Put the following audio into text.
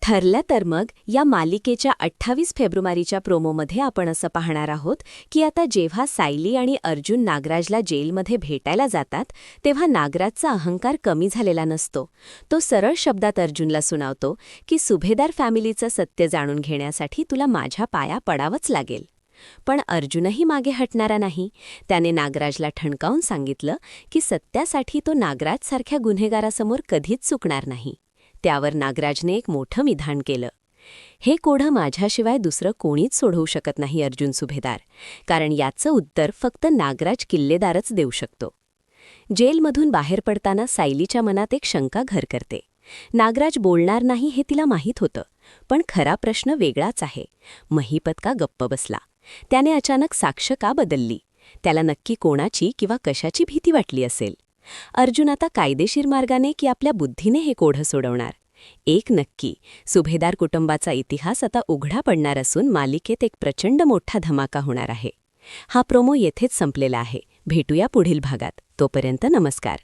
ठरलं तर मग या मालिकेच्या 28 फेब्रुवारीच्या प्रोमोमध्ये आपण असं पाहणार आहोत की आता जेव्हा सायली आणि अर्जुन नागराजला जेलमध्ये भेटायला जातात तेव्हा नागराजचा अहंकार कमी झालेला नसतो. तो सरळ शब्दात अर्जुनला सुनावतो की सुभेदार फॅमिलीचं सत्य जाणून घेण्यासाठी तुला माझ्या पाया पडावंच लागेल. पण अर्जुनही मागे हटणारा नाही. त्याने नागराजला ठणकावून सांगितलं की सत्यासाठी तो नागराजसारख्या गुन्हेगारासमोर कधीच चुकणार नाही. त्यावर नागराजने एक मोठं विधान केलं. हे कोडं माझ्याशिवाय दुसरं कोणीच सोडवू शकत नाही अर्जुन सुभेदार, कारण याचं उत्तर फक्त नागराज किल्लेदारच देऊ शकतो. जेलमधून बाहेर पडताना सायलीच्या मनात एक शंका घर करते. नागराज बोलणार नाही हे तिला माहीत होतं, पण खरा प्रश्न वेगळाच आहे. महिपत का गप्प बसला? त्याने अचानक साक्ष का बदलली? त्याला नक्की कोणाची किंवा कशाची भीती वाटली असेल? अर्जुन आता कायदेशीर मार्गाने की आपल्या बुद्धीने हे कोढं सोडवणार? एक नक्की, सुभेदार कुटुंबाचा इतिहास आता उघडा पडणार असून मालिकेत एक प्रचंड मोठा धमाका होणार आहे. हा प्रोमो येथेच संपलेला आहे. भेटूया पुढील भागात. तोपर्यंत नमस्कार.